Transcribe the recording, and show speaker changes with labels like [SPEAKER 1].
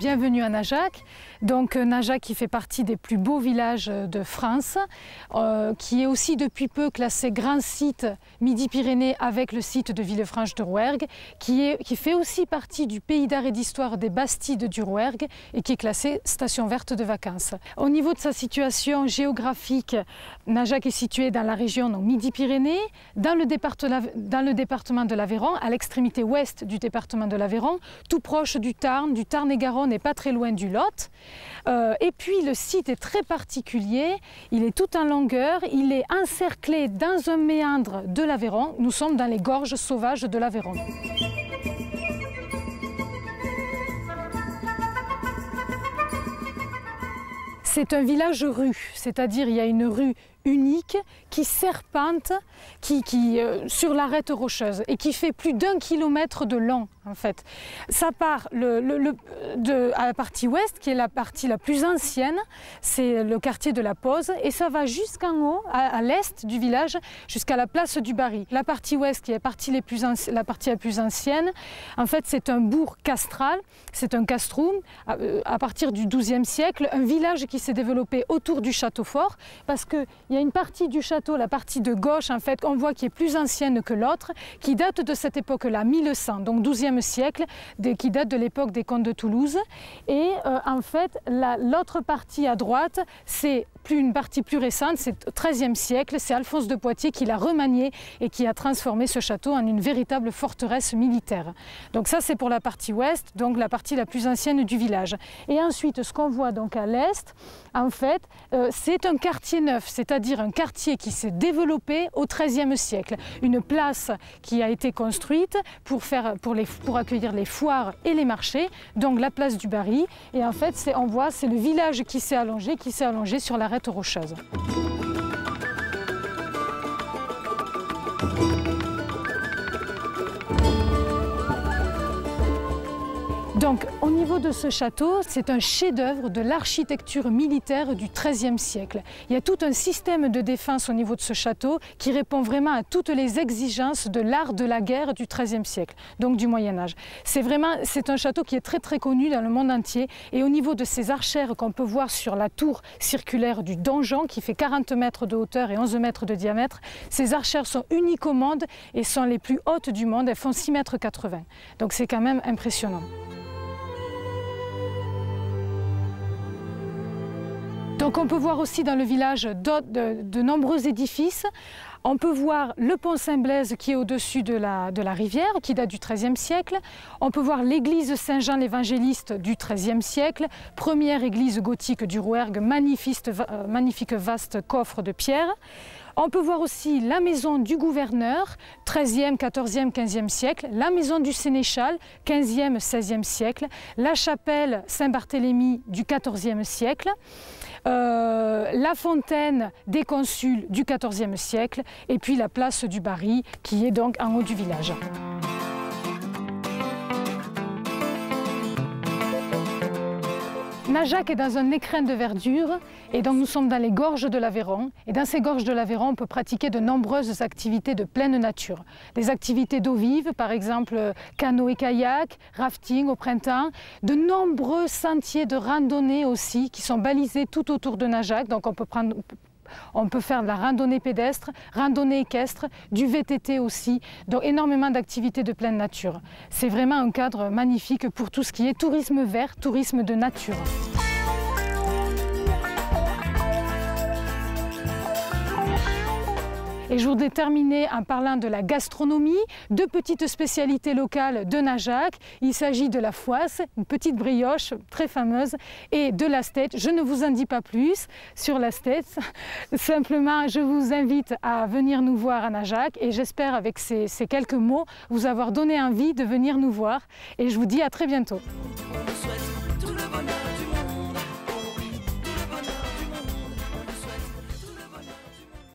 [SPEAKER 1] bienvenue à Najac. Donc Najac qui fait partie des plus beaux villages de France, qui est aussi depuis peu classé grand site Midi-Pyrénées avec le site de Villefranche-de-Rouergue, qui fait aussi partie du pays d'art et d'histoire des Bastides du Rouergue et qui est classé station verte de vacances. Au niveau de sa situation géographique, Najac est situé dans la région Midi-Pyrénées, dans le département de l'Aveyron, à l'extrémité ouest du département de l'Aveyron, tout proche du Tarn-et-Garonne et pas très loin du Lot. Et puis le site est très particulier, il est tout en longueur, il est encerclé dans un méandre de l'Aveyron. Nous sommes dans les gorges sauvages de l'Aveyron. C'est un village-rue, c'est-à-dire il y a une rue unique qui serpente sur l'arête rocheuse et qui fait plus d'1 kilomètre de long en fait. Ça part à la partie ouest qui est la partie la plus ancienne, c'est le quartier de la Pose et ça va jusqu'en haut, à l'est du village, jusqu'à la place du Barry. La partie ouest qui est la partie la plus ancienne, en fait c'est un bourg castral, c'est un castrum à partir du XIIe siècle, un village qui s'est développé autour du château fort parce qu'il y a une partie du château, la partie de gauche en fait, on voit qui est plus ancienne que l'autre, qui date de cette époque-là, 1100, donc XIIe siècle, qui date de l'époque des comtes de Toulouse. Et en fait, l'autre partie à droite, c'est une partie plus récente, c'est au XIIIe siècle, c'est Alphonse de Poitiers qui l'a remanié et qui a transformé ce château en une véritable forteresse militaire. Donc ça c'est pour la partie ouest, donc la partie la plus ancienne du village. Et ensuite, ce qu'on voit donc à l'est, en fait, c'est un quartier neuf, c'est-à-dire un quartier qui s'est développé au XIIIe siècle. Une place qui a été construite pour accueillir les foires et les marchés, donc la place du Barry. Et en fait, on voit, c'est le village qui s'est allongé sur l'arête rocheuse. Donc, au niveau de ce château, c'est un chef-d'œuvre de l'architecture militaire du XIIIe siècle. Il y a tout un système de défense au niveau de ce château qui répond vraiment à toutes les exigences de l'art de la guerre du XIIIe siècle, donc du Moyen-Âge. C'est un château qui est très très connu dans le monde entier et au niveau de ces archères qu'on peut voir sur la tour circulaire du donjon qui fait 40 mètres de hauteur et 11 mètres de diamètre, ces archères sont uniques au monde et sont les plus hautes du monde, elles font 6,80 mètres. Donc c'est quand même impressionnant. Donc on peut voir aussi dans le village de nombreux édifices. On peut voir le pont Saint-Blaise qui est au-dessus de la rivière, qui date du XIIIe siècle. On peut voir l'église Saint-Jean l'Évangéliste du XIIIe siècle, première église gothique du Rouergue, magnifique vaste coffre de pierre. On peut voir aussi la maison du gouverneur, 13e, 14e, 15e siècle, la maison du sénéchal, 15e, 16e siècle, la chapelle Saint-Barthélemy du 14e siècle, la fontaine des consuls du 14e siècle et puis la place du Barry qui est donc en haut du village. Najac est dans un écrin de verdure et donc nous sommes dans les gorges de l'Aveyron. Et dans ces gorges de l'Aveyron, on peut pratiquer de nombreuses activités de pleine nature. Des activités d'eau vive, par exemple canoë-kayak, rafting au printemps. De nombreux sentiers de randonnée aussi qui sont balisés tout autour de Najac. Donc on peut faire de la randonnée pédestre, randonnée équestre, du VTT aussi, donc énormément d'activités de pleine nature. C'est vraiment un cadre magnifique pour tout ce qui est tourisme vert, tourisme de nature. Et je voudrais terminer en parlant de la gastronomie, deux petites spécialités locales de Najac. Il s'agit de la fouasse, une petite brioche très fameuse, et de l'astète. Je ne vous en dis pas plus sur l'astète. Simplement, je vous invite à venir nous voir à Najac et j'espère avec ces quelques mots vous avoir donné envie de venir nous voir. Et je vous dis à très bientôt.